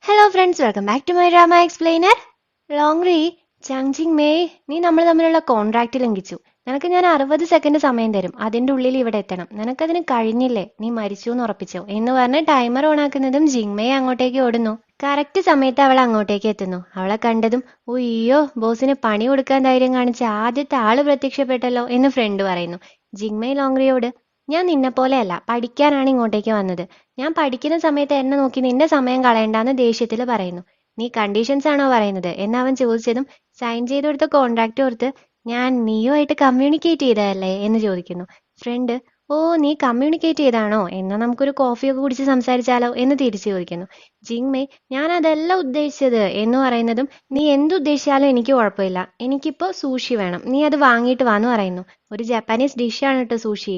Hello friends, welcome back to my drama explainer. ലോങ്റി, ചാങ്ജിങ് മേയ്, നീ നമ്മൾ തമ്മിലുള്ള കോൺട്രാക്റ്റ് ലംഘിച്ചു. നിനക്ക് ഞാൻ 60 സെക്കൻഡ് സമയം തരും, അതിൻ്റെ ഉള്ളിൽ ഇവിടെ എത്തണം. നിനക്കതിന് കഴിഞ്ഞില്ലേ, നീ മരിച്ചു എന്ന് ഉറപ്പിച്ചോ എന്ന് പറഞ്ഞ് ടൈമർ ഓൺ ആക്കുന്നതും ജിങ്മേയ് അങ്ങോട്ടേക്ക് ഓടുന്നു. കറക്റ്റ് സമയത്ത് അവൾ അങ്ങോട്ടേക്ക് എത്തുന്നു. അവളെ കണ്ടതും ഉയ്യോ, ബോസിന് പണി കൊടുക്കാൻ ധൈര്യം കാണിച്ച ആദ്യത്തെ ആള് പ്രത്യക്ഷപ്പെട്ടല്ലോ എന്ന് ഫ്രണ്ട് പറയുന്നു. ജിങ്മേയ് ലോങ്റിയോട്, ഞാൻ നിന്നെ പോലെയല്ല, പഠിക്കാനാണ് ഇങ്ങോട്ടേക്ക് വന്നത്. ഞാൻ പഠിക്കുന്ന സമയത്ത് എന്നെ നോക്കി നിന്റെ സമയം കളയണ്ടെന്ന് ദേഷ്യത്തിൽ പറയുന്നു. നീ കണ്ടീഷൻസ് ആണോ പറയുന്നത് എന്ന് അവൻ ചോദിച്ചതും സൈൻ ചെയ്ത് കൊടുത്ത കോൺട്രാക്ട് ഓർത്ത് ഞാൻ നീയുമായിട്ട് കമ്മ്യൂണിക്കേറ്റ് ചെയ്തതല്ലേ എന്ന് ചോദിക്കുന്നു. ഫ്രണ്ട്, ഓ നീ കമ്മ്യൂണിക്കേറ്റ് ചെയ്താണോ, എന്നാൽ നമുക്കൊരു കോഫിയൊക്കെ കുടിച്ച് സംസാരിച്ചാലോ എന്ന് തിരിച്ചു ചോദിക്കുന്നു. ജിങ്മേയ്, ഞാൻ അതല്ല ഉദ്ദേശിച്ചത് എന്ന് പറയുന്നതും നീ എന്തുദ്ദേശിച്ചാലും എനിക്ക് കുഴപ്പമില്ല, എനിക്കിപ്പോൾ സൂഷി വേണം, നീ അത് വാങ്ങിയിട്ട് വാന്ന് പറയുന്നു. ഒരു ജപ്പാനീസ് ഡിഷാണ് കേട്ടോ സൂഷി.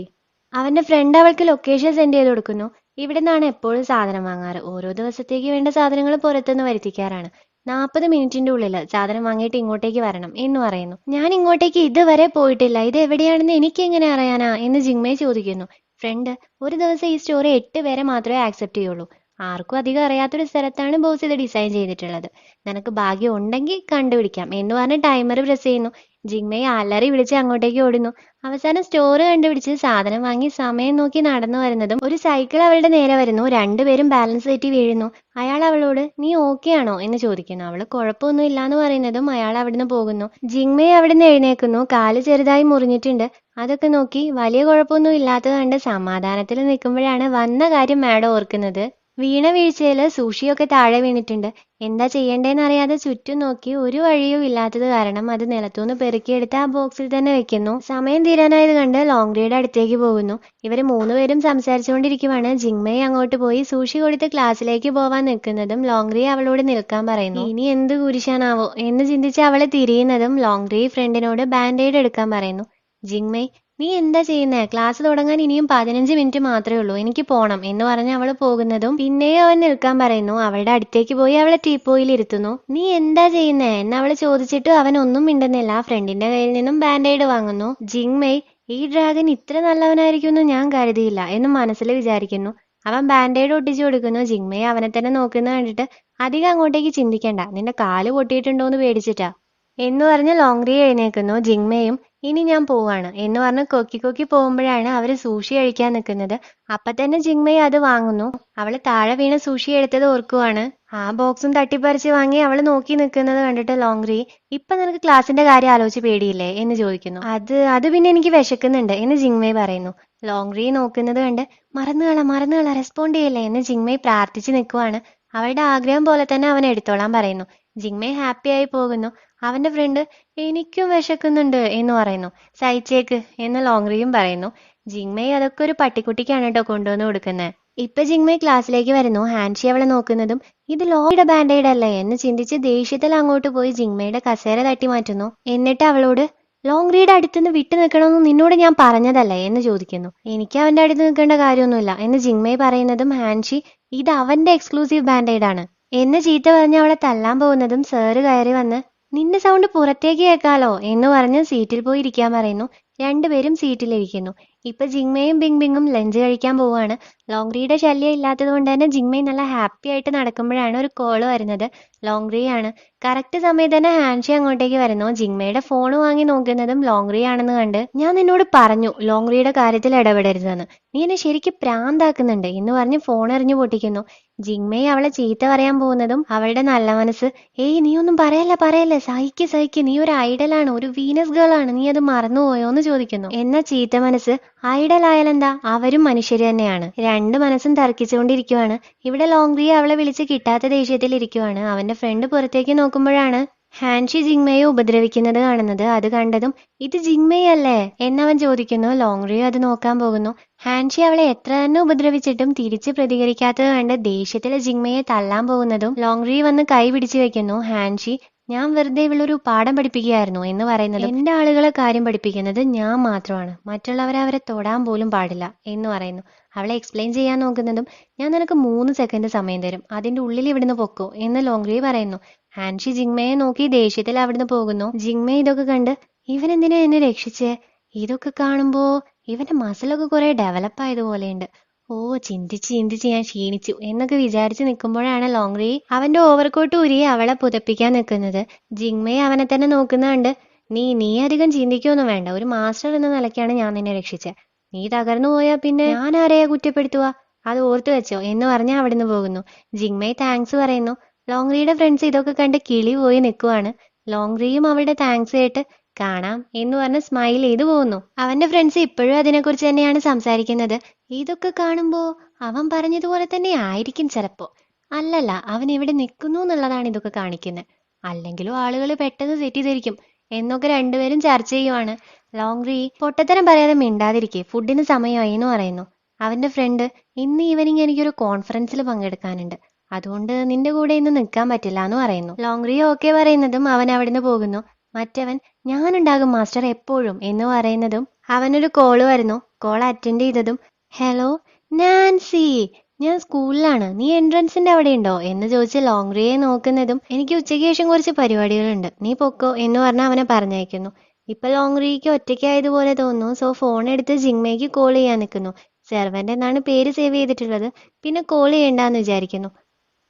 അവന്റെ ഫ്രണ്ട് അവൾക്ക് ലൊക്കേഷൻ സെൻഡ് ചെയ്ത് കൊടുക്കുന്നു. ഇവിടെ നിന്നാണ് എപ്പോഴും സാധനം വാങ്ങാറ്. ഓരോ ദിവസത്തേക്ക് വേണ്ട സാധനങ്ങൾ പുറത്തുനിന്ന് വരുത്തിക്കാറാണ്. 40 മിനിറ്റിന്റെ ഉള്ളിൽ സാധനം വാങ്ങിയിട്ട് ഇങ്ങോട്ടേക്ക് വരണം എന്ന് പറയുന്നു. ഞാൻ ഇങ്ങോട്ടേക്ക് ഇതുവരെ പോയിട്ടില്ല, ഇത് എവിടെയാണെന്ന് എനിക്ക് എങ്ങനെ അറിയാനാ എന്ന് ജിങ്മേയ് ചോദിക്കുന്നു. ഫ്രണ്ട്, ഒരു ദിവസം ഈ സ്റ്റോറി 8 പേരെ മാത്രമേ ആക്സെപ്റ്റ് ചെയ്യുള്ളൂ. ആർക്കും അധികം അറിയാത്തൊരു സ്ഥലത്താണ് ബോസ് ഇത് ഡിസൈൻ ചെയ്തിട്ടുള്ളത്. നിനക്ക് ഭാഗ്യം ഉണ്ടെങ്കിൽ കണ്ടുപിടിക്കാം എന്ന് പറഞ്ഞ് ടൈമർ പ്രസ് ചെയ്യുന്നു. ജിങ്മേയ് അലറി വിളിച്ച് അങ്ങോട്ടേക്ക് ഓടുന്നു. അവസാനം സ്റ്റോർ കണ്ടുപിടിച്ച് സാധനം വാങ്ങി സമയം നോക്കി നടന്നു വരുന്നതും ഒരു സൈക്കിൾ അവളുടെ നേരെ വരുന്നു. രണ്ടുപേരും ബാലൻസ് തെറ്റി വീഴുന്നു. അയാൾ അവളോട് നീ ഓക്കെ ആണോ എന്ന് ചോദിക്കുന്നു. അവള് കുഴപ്പമൊന്നും ഇല്ലാന്ന് പറയുന്നതും അയാൾ അവിടുന്ന് പോകുന്നു. ജിങ്മേയ് അവിടുന്ന് എഴുന്നേക്കുന്നു. കാല് ചെറുതായി മുറിഞ്ഞിട്ടുണ്ട്. അതൊക്കെ നോക്കി വലിയ കുഴപ്പമൊന്നും ഇല്ലാത്തത് കണ്ട് സമാധാനത്തിൽ നിൽക്കുമ്പോഴാണ് വന്ന കാര്യം മാഡം ഓർക്കുന്നത്. വീണ വീഴ്ചയിൽ സൂഷിയൊക്കെ താഴെ വീണിട്ടുണ്ട്. എന്താ ചെയ്യേണ്ടതെന്ന് അറിയാതെ ചുറ്റും നോക്കി ഒരു വഴിയും ഇല്ലാത്തത് കാരണം അത് നിലത്തുനിന്ന് പെറുക്കിയെടുത്ത് ആ ബോക്സിൽ തന്നെ വെക്കുന്നു. സമയം തീരാനായത് കണ്ട് ലോങ്റിയുടെ അടുത്തേക്ക് പോകുന്നു. ഇവർ മൂന്നുപേരും സംസാരിച്ചുകൊണ്ടിരിക്കുവാണ്. ജിങ്മേയ് അങ്ങോട്ട് പോയി സൂഷി കൊടുത്ത് ക്ലാസ്സിലേക്ക് പോവാൻ നിൽക്കുന്നതും ലോങ്റി അവളോട് നിൽക്കാൻ പറയുന്നു. ഇനി എന്ത് കുരിശാനാവോ എന്ന് ചിന്തിച്ച് അവളെ തിരിയുന്നതും ലോങ്റി ഫ്രണ്ടിനോട് ബാൻഡേഡ് എടുക്കാൻ പറയുന്നു. ജിങ്മേയ്, നീ എന്താ ചെയ്യുന്നേ, ക്ലാസ് തുടങ്ങാൻ ഇനിയും 15 മിനിറ്റ് മാത്രമേ ഉള്ളൂ, എനിക്ക് പോണം എന്ന് പറഞ്ഞ് അവൾ പോകുന്നതും പിന്നെയും അവൻ നിൽക്കാൻ പറയുന്നു. അവളുടെ അടുത്തേക്ക് പോയി അവളെ ടീപ്പോയിൽ ഇരുത്തുന്നു. നീ എന്താ ചെയ്യുന്നേ എന്ന് അവൾ ചോദിച്ചിട്ട് അവൻ ഒന്നും മിണ്ടുന്നില്ല. ഫ്രണ്ടിന്റെ കയ്യിൽ നിന്നും ബാൻഡേഡ് വാങ്ങുന്നു. ജിങ്മേയ്, ഈ ഡ്രാഗൻ ഇത്ര നല്ലവനായിരിക്കുമെന്ന് ഞാൻ കരുതിയില്ല എന്ന് മനസ്സിൽ വിചാരിക്കുന്നു. അവൻ ബാൻഡേഡ് ഒട്ടിച്ചു കൊടുക്കുന്നു. ജിങ്മേയ് അവനെ തന്നെ നോക്കുന്ന കണ്ടിട്ട് അധികം അങ്ങോട്ടേക്ക് ചിന്തിക്കണ്ട, നിന്റെ കാല് പൊട്ടിയിട്ടുണ്ടോ എന്ന് പേടിച്ചിട്ടാ എന്ന് പറഞ്ഞ് ലോങ്റി എഴുന്നേക്കുന്നു. ജിങ്മേയും ഇനി ഞാൻ പോവാണ് എന്ന് പറഞ്ഞ് കൊക്കി കൊക്കി പോകുമ്പോഴാണ് അവര് സൂഷി കഴിക്കാൻ നിൽക്കുന്നത്. അപ്പൊ തന്നെ ജിങ്മേയ് അത് വാങ്ങുന്നു. അവള് താഴെ വീണ് സൂഷി എടുത്തത് ഓർക്കുവാണ്. ആ ബോക്സും തട്ടിപ്പറിച്ച് വാങ്ങി അവള് നോക്കി നിൽക്കുന്നത് കണ്ടിട്ട് ലോങ്റി, ഇപ്പൊ നിനക്ക് ക്ലാസിന്റെ കാര്യം ആലോചിച്ച് പേടിയില്ലേ എന്ന് ചോദിക്കുന്നു. അത് പിന്നെ എനിക്ക് വിശക്കുന്നുണ്ട് എന്ന് ജിങ്മേയ് പറയുന്നു. ലോങ്റി നോക്കുന്നത് കണ്ട് മറന്നുകള റെസ്പോണ്ട് ചെയ്യല്ലേ എന്ന് ജിങ്മേയ് പ്രാർത്ഥിച്ച് നിൽക്കുവാണ്. അവളുടെ ആഗ്രഹം പോലെ തന്നെ അവൻ എടുത്തോളാൻ പറയുന്നു. ജിങ്മേയ് ഹാപ്പി ആയി പോകുന്നു. അവന്റെ ഫ്രണ്ട് എനിക്കും വിശക്കുന്നുണ്ട് എന്ന് പറയുന്നു. സഹിച്ചേക്ക് എന്ന് ലോങ്റിയും പറയുന്നു. ജിങ്മേയ് അതൊക്കെ ഒരു പട്ടിക്കുട്ടിക്കാണ് കേട്ടോ കൊണ്ടുവന്ന് കൊടുക്കുന്നത്. ഇപ്പൊ ജിങ്മേയ് ക്ലാസ്സിലേക്ക് വരുന്നു. ഹാൻഷി അവളെ നോക്കുന്നതും ഇത് ലോയുടെ ബാൻഡേഡ് അല്ലേ എന്ന് ചിന്തിച്ച് ദേഷ്യത്തിൽ അങ്ങോട്ട് പോയി ജിങ്മേയുടെ കസേര തട്ടി മാറ്റുന്നു. എന്നിട്ട് അവളോട് ലോങ്റിയുടെ അടുത്തുനിന്ന് വിട്ടു നിൽക്കണമെന്ന് നിന്നോട് ഞാൻ പറഞ്ഞതല്ലേ എന്ന് ചോദിക്കുന്നു. എനിക്ക് അവന്റെ അടുത്ത് നിൽക്കേണ്ട കാര്യമൊന്നുമില്ല എന്ന് ജിങ്മേയ് പറയുന്നതും ഹാൻഷി ഇത് അവന്റെ എക്സ്ക്ലൂസീവ് ബാൻഡേഡ് ആണ് എന്ന് ചീത്ത പറഞ്ഞ് അവളെ തല്ലാൻ പോകുന്നതും സാറ് കയറി വന്ന് നിന്റെ സൗണ്ട് പുറത്തേക്ക് കേൾക്കാലോ എന്ന് പറഞ്ഞ് സീറ്റിൽ പോയി ഇരിക്കാൻ പറയുന്നു. രണ്ടുപേരും സീറ്റിലിരിക്കുന്നു. ഇപ്പൊ ജിങ്മേയും ബിങ് ബിങ്ങും ലഞ്ച് കഴിക്കാൻ പോവാണ്. ലോങ്റിയുടെ ശല്യം ഇല്ലാത്തത് കൊണ്ട് തന്നെ ജിങ്മേയ് നല്ല ഹാപ്പി ആയിട്ട് നടക്കുമ്പോഴാണ് ഒരു കോള് വരുന്നത്. ലോങ്റി ആണ്. കറക്റ്റ് സമയത്ത് തന്നെ ഹാൻഷി അങ്ങോട്ടേക്ക് വരുന്നു. ജിങ്മേയുടെ ഫോൺ വാങ്ങി നോക്കുന്നതും ലോങ്റി ആണെന്ന് കണ്ട് ഞാൻ നിന്നോട് പറഞ്ഞു ലോങ്റിയുടെ കാര്യത്തിൽ ഇടപെടരുതെന്ന്, നീ എന്നെ ശരിക്കും പ്രാന്താക്കുന്നുണ്ട് എന്ന് പറഞ്ഞ് ഫോൺ എറിഞ്ഞു പൊട്ടിക്കുന്നു. ജിങ്മേയ് അവളെ ചീത്ത പറയാൻ പോകുന്നതും അവളുടെ നല്ല മനസ്സ് ഏയ് നീ ഒന്നും പറയല്ല സഹിക്ക്, നീ ഒരു ഐഡലാണ്, ഒരു വീനസ് ഗേൾ ആണ്, നീ അത് മറന്നുപോയോ എന്ന് ചോദിക്കുന്നു. എന്നാ ചീത്ത മനസ്സ് ഐഡൽ ആയാലെന്താ, അവരും മനുഷ്യര് തന്നെയാണ്. രണ്ട് മനസ്സും തർക്കിച്ചുകൊണ്ടിരിക്കുവാണ്. ഇവിടെ ലോങ്റിയെ അവളെ വിളിച്ച് കിട്ടാത്ത ദേഷ്യത്തിൽ ഇരിക്കുവാണ്. അവന്റെ ഫ്രണ്ട് പുറത്തേക്ക് നോക്കുമ്പോഴാണ് ഹാൻഷി ജിങ്മേയെ ഉപദ്രവിക്കുന്നത് കാണുന്നത്. അത് കണ്ടതും ഇത് ജിങ്മേയ് അല്ലേ എന്നവൻ ചോദിക്കുന്നു. ലോങ്റിയും അത് നോക്കാൻ പോകുന്നു. ഹാൻഷി അവളെ എത്ര തന്നെ ഉപദ്രവിച്ചിട്ടും തിരിച്ച് പ്രതികരിക്കാത്തത് കണ്ട് ദേഷ്യത്തിലെ ജിങ്മയെ തല്ലാൻ പോകുന്നതും ലോങ്റി വന്ന് കൈ പിടിച്ചു വെക്കുന്നു. ഹാൻഷി ഞാൻ വെറുതെ ഇവളൊരു പാഠം പഠിപ്പിക്കുകയായിരുന്നു എന്ന് പറയുന്നത് എന്റെ ആളുകളെ കാര്യം പഠിപ്പിക്കുന്നത് ഞാൻ മാത്രമാണ്, മറ്റുള്ളവരെ അവരെ തൊടാൻ പോലും പാടില്ല എന്ന് പറയുന്നു. അവളെ എക്സ്പ്ലെയിൻ ചെയ്യാൻ നോക്കുന്നതും ഞാൻ നിനക്ക് 3 സെക്കൻഡ് സമയം തരും, അതിന്റെ ഉള്ളിൽ ഇവിടുന്ന് പൊക്കോ എന്ന് ലോങ്റി പറയുന്നു. ഹാൻഷി ജിങ്മയെ നോക്കി ദേഷ്യത്തിൽ അവിടുന്ന് പോകുന്നു. ജിങ്മേ ഇതൊക്കെ കണ്ട് ഇവൻ എന്തിനാ എന്നെ രക്ഷിച്ചേ, ഇതൊക്കെ കാണുമ്പോ ഇവന്റെ മസിലൊക്കെ കുറെ ഡെവലപ്പ് ആയതുപോലെയുണ്ട്. ഓ, ചിന്തിച്ച് ചിന്തിച്ച് ഞാൻ ക്ഷീണിച്ചു എന്നൊക്കെ വിചാരിച്ച് നിൽക്കുമ്പോഴാണ് ലോങ്റി അവന്റെ ഓവർകോട്ട് ഊരി അവളെ പുതപ്പിക്കാൻ നിൽക്കുന്നത്. ജിങ്മയെ അവനെ തന്നെ നോക്കുന്നുണ്ട്. നീ അധികം ചിന്തിക്കൊന്നും വേണ്ട. ഒരു മാസ്റ്റർ എന്ന നിലയ്ക്കാണ് ഞാൻ നിന്നെ രക്ഷിച്ചത്. നീ തകർന്നു പോയാ പിന്നെ ഞാൻ ആരെയാ കുറ്റപ്പെടുത്തുക? അത് ഓർത്തു വെച്ചോ എന്ന് പറഞ്ഞ് അവിടുന്ന് പോകുന്നു. ജിങ്മയെ താങ്ക്സ് പറയുന്നു. ലോങ്റിയുടെ ഫ്രണ്ട്സ് ഇതൊക്കെ കണ്ട് കിളി പോയി നിൽക്കുവാണ്. ലോങ്റിയും അവളുടെ താങ്ക്സ് കേട്ട് കാണാം എന്ന് പറഞ്ഞ് സ്മൈൽ ചെയ്തു പോകുന്നു. അവന്റെ ഫ്രണ്ട്സ് ഇപ്പോഴും അതിനെക്കുറിച്ച് തന്നെയാണ് സംസാരിക്കുന്നത്. ഇതൊക്കെ കാണുമ്പോ അവൻ പറഞ്ഞതുപോലെ തന്നെ ആയിരിക്കും ചിലപ്പോ. അല്ലല്ല, അവൻ എവിടെ നിൽക്കുന്നു എന്നുള്ളതാണ് ഇതൊക്കെ കാണിക്കുന്നത്. അല്ലെങ്കിലും ആളുകൾ പെട്ടെന്ന് തെറ്റിദ്ധരിക്കും എന്നൊക്കെ രണ്ടുപേരും ചർച്ച ചെയ്യുവാണ്. ലോങ്റി പൊട്ടത്തരം പറയാതെ മിണ്ടാതിരിക്കെ, ഫുഡിന് സമയമായി എന്ന് പറയുന്നു. അവന്റെ ഫ്രണ്ട്, ഇന്ന് ഈവനിങ് എനിക്കൊരു കോൺഫറൻസിൽ പങ്കെടുക്കാനുണ്ട്, അതുകൊണ്ട് നിന്റെ കൂടെ ഇന്ന് നിൽക്കാൻ പറ്റില്ല എന്ന് പറയുന്നു. ലോങ്റി ഓക്കെ പറയുന്നതും അവൻ അവിടുന്ന് പോകുന്നു. മറ്റവൻ, ഞാനുണ്ടാകും മാസ്റ്റർ എപ്പോഴും എന്ന് പറയുന്നതും അവനൊരു കോള് വരുന്നു. കോൾ അറ്റൻഡ് ചെയ്തതും, ഹലോ നാൻസി, ഞാൻ സ്കൂളിലാണ്, നീ എൻട്രൻസിന്റെ അവിടെ ഉണ്ടോ എന്ന് ചോദിച്ച് ലോങ്റിയെ നോക്കുന്നതും, എനിക്ക് ഉച്ചയ്ക്ക് ശേഷം കുറച്ച് പരിപാടികളുണ്ട്, നീ പൊക്കോ എന്ന് പറഞ്ഞ് അവനെ പറഞ്ഞയക്കുന്നു. ഇപ്പൊ ലോങ്റിക്ക് ഒറ്റയ്ക്കായതുപോലെ തോന്നുന്നു. സോ ഫോൺ എടുത്ത് ജിങ്മയ്ക്ക് കോൾ ചെയ്യാൻ നിൽക്കുന്നു. സെർവന്റ് എന്നാണ് പേര് സേവ് ചെയ്തിട്ടുള്ളത്. പിന്നെ കോൾ ചെയ്യണ്ടെന്ന് വിചാരിക്കുന്നു.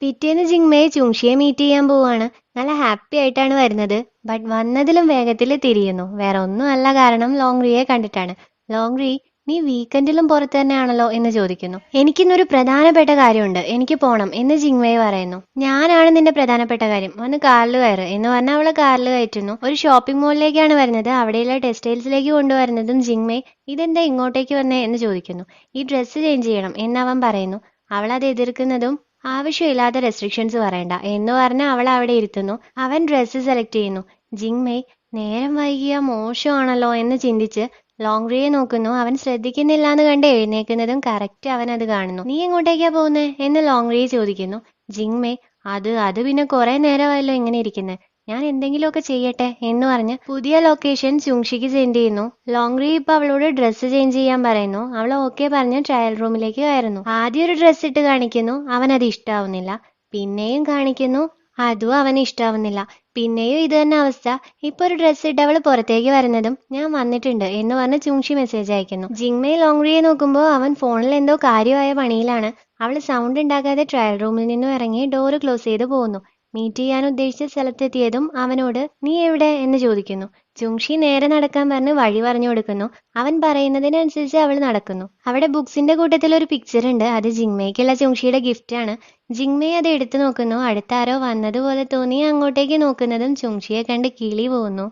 പിറ്റേന്ന് ജിങ്മയെ ചുങ്ഷിയെ മീറ്റ് ചെയ്യാൻ പോവാണ്. നല്ല ഹാപ്പി ആയിട്ടാണ് വരുന്നത്. ബട്ട് വന്നതിലും വേഗത്തിൽ തിരിയുന്നു. വേറെ ഒന്നും അല്ല, കാരണം ലോങ്റിയെ കണ്ടിട്ടാണ്. ലോങ്റി, നീ വീക്കെൻഡിലും പുറത്ത് തന്നെയാണല്ലോ എന്ന് ചോദിക്കുന്നു. എനിക്കിന്നൊരു പ്രധാനപ്പെട്ട കാര്യമുണ്ട്, എനിക്ക് പോണം എന്ന് ജിങ്മയെ പറയുന്നു. ഞാനാണ് നിന്റെ പ്രധാനപ്പെട്ട കാര്യം, വന്ന് കാറിൽ കയറ് എന്ന് പറഞ്ഞാൽ അവളെ കാറിൽ കയറ്റുന്നു. ഒരു ഷോപ്പിംഗ് മോളിലേക്കാണ് വരുന്നത്. അവിടെയുള്ള ടെക്സ്റ്റൈൽസിലേക്ക് കൊണ്ടുവരുന്നതും ജിങ്മയെ, ഇതെന്താ ഇങ്ങോട്ടേക്ക് വന്നേ എന്ന് ചോദിക്കുന്നു. ഈ ഡ്രസ്സ് ചേഞ്ച് ചെയ്യണം എന്ന് അവൻ പറയുന്നു. അവൾ അത് എതിർക്കുന്നതും, ആവശ്യമില്ലാത്ത റെസ്ട്രിക്ഷൻസ് പറയണ്ട എന്ന് പറഞ്ഞ് അവൾ അവിടെ ഇരുത്തുന്നു. അവൻ ഡ്രസ്സ് സെലക്ട് ചെയ്യുന്നു. ജിങ്മേയ് നേരം വൈകിയ മോശമാണല്ലോ എന്ന് ചിന്തിച്ച് ലോങ്റിയെ നോക്കുന്നു. അവൻ ശ്രദ്ധിക്കുന്നില്ല എന്ന് കണ്ട് എഴുന്നേക്കുന്നതും കറക്റ്റ് അവൻ അത് കാണുന്നു. നീ എങ്ങോട്ടേക്കാ പോകുന്നേ എന്ന് ലോങ്റിയെ ചോദിക്കുന്നു. ജിങ്മേയ്, അത് പിന്നെ കുറെ നേരമായല്ലോ ഇങ്ങനെ ഇരിക്കുന്നത്, ഞാൻ എന്തെങ്കിലുമൊക്കെ ചെയ്യട്ടെ എന്ന് പറഞ്ഞ് പുതിയ ലൊക്കേഷൻ ചുങ്ഷിക്ക് സെൻഡ് ചെയ്യുന്നു. ലോങ്റി ഇപ്പൊ അവളോട് ഡ്രസ്സ് ചേഞ്ച് ചെയ്യാൻ പറയുന്നു. അവൾ ഓക്കെ പറഞ്ഞ് ട്രയൽ റൂമിലേക്ക് കയറുന്നു. ആദ്യം ഒരു ഡ്രസ്സ് ഇട്ട് കാണിക്കുന്നു, അവനത് ഇഷ്ടാവുന്നില്ല. പിന്നെയും കാണിക്കുന്നു, അതും അവന് ഇഷ്ടാവുന്നില്ല. പിന്നെയും ഇത് തന്നെ അവസ്ഥ. ഇപ്പൊ ഒരു ഡ്രസ്സ് ഇട്ട് അവള് പുറത്തേക്ക് വരുന്നതും, ഞാൻ വന്നിട്ടുണ്ട് എന്ന് പറഞ്ഞ് ചുങ്ഷി മെസ്സേജ് അയക്കുന്നു. ജിങ്മേ ലോങ്റിയെ നോക്കുമ്പോൾ അവൻ ഫോണിൽ എന്തോ കാര്യമായ പണിയിലാണ്. അവള് സൗണ്ട് ഉണ്ടാക്കാതെ ട്രയൽ റൂമിൽ നിന്നും ഇറങ്ങി ഡോറ് ക്ലോസ് ചെയ്ത് പോകുന്നു. മീറ്റ് ചെയ്യാൻ ഉദ്ദേശിച്ച സ്ഥലത്തെത്തിയതും അവനോട്, നീ എവിടെ എന്ന് ചോദിക്കുന്നു. ചുങ്ഷി നേരെ നടക്കാൻ പറഞ്ഞ് വഴി പറഞ്ഞു കൊടുക്കുന്നു. അവൻ പറയുന്നതിനനുസരിച്ച് അവൾ നടക്കുന്നു. അവിടെ ബുക്സിന്റെ കൂട്ടത്തിൽ ഒരു പിക്ചർ ഉണ്ട്. അത് ജിങ്മയ്ക്കുള്ള ചുങ്ഷിയുടെ ഗിഫ്റ്റ് ആണ്. ജിങ്മയെ അത് എടുത്തു നോക്കുന്നു. അടുത്താരോ വന്നതുപോലെ തോന്നി അങ്ങോട്ടേക്ക് നോക്കുന്നതും ചുങ്ഷിയെ കണ്ട് കിളി പോകുന്നു.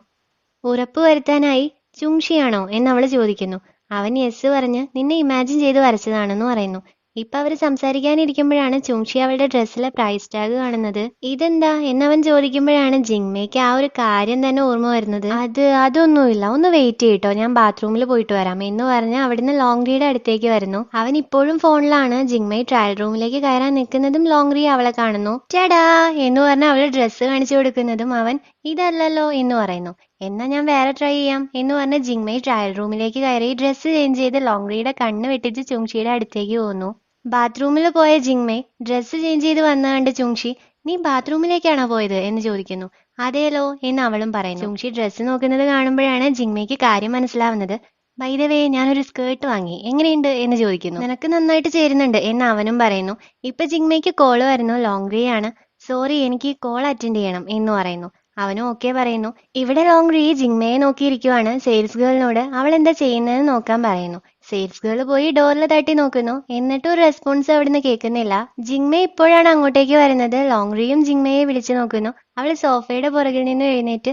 ഉറപ്പ് വരുത്താനായി, ചുങ്ഷിയാണോ എന്ന് അവൾ ചോദിക്കുന്നു. അവൻ യെസ് പറഞ്ഞ്, നിന്നെ ഇമാജിൻ ചെയ്ത് വരച്ചതാണെന്ന് പറയുന്നു. ഇപ്പൊ അവര് സംസാരിക്കാനിരിക്കുമ്പോഴാണ് ചുങ്ഷി അവളുടെ ഡ്രസ്സിലെ പ്രൈസ് ടാഗ് കാണുന്നത്. ഇതെന്താ എന്നവൻ ചോദിക്കുമ്പോഴാണ് ജിങ്മയ്ക്ക് ആ ഒരു കാര്യം തന്നെ ഓർമ്മ വരുന്നത്. അതൊന്നുമില്ല, ഒന്ന് വെയിറ്റ് ചെയ്യട്ടോ, ഞാൻ ബാത്റൂമിൽ പോയിട്ട് വരാം എന്ന് പറഞ്ഞ് അവിടുന്ന് ലോങ്റിയുടെ അടുത്തേക്ക് വരുന്നു. അവൻ ഇപ്പോഴും ഫോണിലാണ്. ജിങ്മയ് ട്രയൽ റൂമിലേക്ക് കയറാൻ നിൽക്കുന്നതും ലോങ്റി അവളെ കാണുന്നു. ചേടാ എന്ന് പറഞ്ഞ് അവള് ഡ്രസ്സ് കാണിച്ചു കൊടുക്കുന്നതും അവൻ, ഇതല്ലല്ലോ എന്ന് പറയുന്നു. എന്നാ ഞാൻ വേറെ ട്രൈ ചെയ്യാം എന്ന് പറഞ്ഞ് ജിങ്മയ് ട്രയൽ റൂമിലേക്ക് കയറി ഡ്രസ്സ് ചേഞ്ച് ചെയ്ത് ലോങ്റിയുടെ കണ്ണ് വെട്ടിച്ച് ചുങ്ഷിയുടെ അടുത്തേക്ക് പോകുന്നു. ബാത്റൂമിൽ പോയ ജിങ്മയ് ഡ്രസ്സ് ചേഞ്ച് ചെയ്ത് വന്ന കണ്ട് ചുങ്ഷി, നീ ബാത്റൂമിലേക്കാണോ പോയത് എന്ന് ചോദിക്കുന്നു. അതേലോ എന്ന് അവളും പറയുന്നു. ചുങ്ഷി ഡ്രസ്സ് നോക്കുന്നത് കാണുമ്പോഴാണ് ജിങ്മയ്ക്ക് കാര്യം മനസ്സിലാവുന്നത്. ബൈ ദ വേ, ഞാനൊരു സ്കേർട്ട് വാങ്ങി, എങ്ങനെയുണ്ട് എന്ന് ചോദിക്കുന്നു. നിനക്ക് നന്നായിട്ട് ചേരുന്നുണ്ട് എന്ന് അവനും പറയുന്നു. ഇപ്പൊ ജിങ്മയ്ക്ക് കോള് വരുന്നു. ലോങ്റിയാണ്. സോറി, എനിക്ക് കോൾ അറ്റൻഡ് ചെയ്യണം എന്ന് പറയുന്നു. അവനും ഓക്കെ പറയുന്നു. ഇവിടെ ലോങ്റി ജിങ്മയെ നോക്കിയിരിക്കുവാണ്. സെയിൽസ് ഗേളിനോട് അവൾ എന്താ ചെയ്യുന്നതെന്ന് നോക്കാൻ പറയുന്നു. സെയിൽസ് ഗേൾ പോയി ഡോറിൽ തട്ടി നോക്കുന്നു. എന്നിട്ടും ഒരു റെസ്പോൺസ് അവിടുന്ന് കേൾക്കുന്നില്ല. ജിങ്മെ ഇപ്പോഴാണ് അങ്ങോട്ടേക്ക് വരുന്നത്. ലോങ്റിയും ജിങ്മയെ വിളിച്ചു നോക്കുന്നു. അവൾ സോഫയുടെ പുറകിൽ നിന്ന് എഴുന്നേറ്റ്,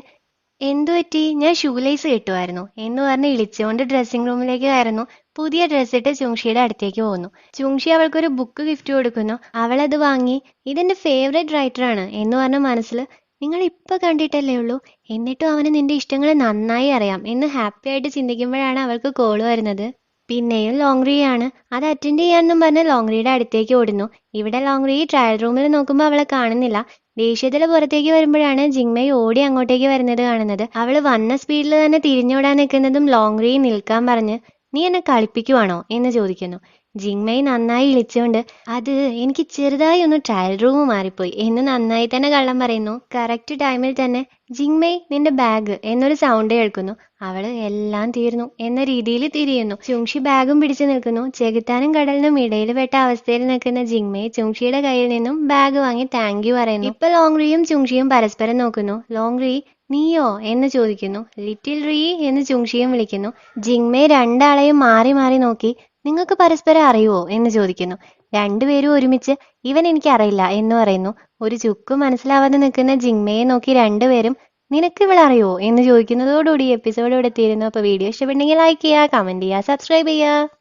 എന്തു പറ്റി, ഞാൻ ഷൂലേസ് കിട്ടുമായിരുന്നു എന്ന് പറഞ്ഞ് ഇളിച്ചുകൊണ്ട് ഡ്രസ്സിംഗ് റൂമിലേക്ക് കയറുന്നു. പുതിയ ഡ്രസ്സ് ഇട്ട് ചുങ്ഷിയുടെ അടുത്തേക്ക് പോകുന്നു. ചുങ്ഷി അവൾക്കൊരു ബുക്ക് ഗിഫ്റ്റ് കൊടുക്കുന്നു. അവളത് വാങ്ങി, ഇതെന്റെ ഫേവറേറ്റ് റൈറ്റർ ആണ് എന്ന് പറഞ്ഞ മനസ്സിൽ, നിങ്ങൾ ഇപ്പൊ കണ്ടിട്ടല്ലേ ഉള്ളൂ, എന്നിട്ടും അവന് നിന്റെ ഇഷ്ടങ്ങൾ നന്നായി അറിയാം എന്ന് ഹാപ്പി ആയിട്ട് ചിന്തിക്കുമ്പോഴാണ് അവൾക്ക് കോള് വരുന്നത്. പിന്നെയും ലോങ്റിയാണ്. അത് അറ്റൻഡ് ചെയ്യാനെന്നും പറഞ്ഞ് ലോങ്റിയുടെ അടുത്തേക്ക് ഓടുന്നു. ഇവിടെ ലോങ്റി ട്രയൽ റൂമിൽ നോക്കുമ്പോൾ അവളെ കാണുന്നില്ല. ദേഷ്യത്തിൽ പുറത്തേക്ക് വരുമ്പോഴാണ് ജിങ്മയ് ഓടി അങ്ങോട്ടേക്ക് വരുന്നത് കാണുന്നത്. അവള് വന്ന സ്പീഡിൽ തന്നെ തിരിഞ്ഞോടാൻ നിൽക്കുന്നതും ലോങ്റി നിൽക്കാൻ പറഞ്ഞ്, നീ എന്നെ കളിപ്പിക്കുവാണോ എന്ന് ചോദിക്കുന്നു. ജിങ്മei നന്നായി ഇളിച്ചുകൊണ്ട് അത് എനിക്ക് ചെറുതായി ഒന്ന് ട്രയൽ റൂം മാറിപ്പോയി എന്ന് നന്നായി തന്നെ കള്ളം പറയുന്നു. കറക്റ്റ് ടൈമിൽ തന്നെ ജിങ്മei നിന്റെ ബാഗ് എന്നൊരു സൗണ്ട് കേൾക്കുന്നു. അവള് എല്ലാം തീർന്നു എന്ന രീതിയിൽ തിരിയുന്നു. ചുങ്ഷി ബാഗും പിടിച്ചു നിൽക്കുന്നു. ചെകുത്താനും കടലിനും ഇടയിൽ പെട്ട അവസ്ഥയിൽ നിൽക്കുന്ന ജിങ്മei ചുങ്ഷിയുടെ കയ്യിൽ നിന്നും ബാഗ് വാങ്ങി താങ്ക് യു പറയുന്നു. ഇപ്പൊ ലോങ്റിയും ചുങ്ഷിയും പരസ്പരം നോക്കുന്നു. ലോങ്റി നീയോ എന്ന് ചോദിക്കുന്നു. ലിറ്റിൽ റീ എന്ന് ചുങ്ഷിയും വിളിക്കുന്നു. ജിങ്മei രണ്ടാളെയും മാറി മാറി നോക്കി നിങ്ങൾക്ക് പരസ്പരം അറിയുവോ എന്ന് ചോദിക്കുന്നു. രണ്ടുപേരും ഒരുമിച്ച് ഇവൻ എനിക്കറിയില്ല എന്ന് പറയുന്നു. ഒരു ചുക്കും മനസ്സിലാവാതെ നിൽക്കുന്ന ജിങ്മയെ നോക്കി രണ്ടുപേരും നിനക്ക് ഇവളറിയോ എന്ന് ചോദിക്കുന്നതോടുകൂടി എപ്പിസോഡ് ഇവിടെ തീരുന്നു. അപ്പോൾ വീഡിയോ ഇഷ്ടപ്പെട്ടെങ്കിൽ ലൈക്ക് ചെയ്യുക, കമന്റ് ചെയ്യുക, സബ്സ്ക്രൈബ് ചെയ്യുക.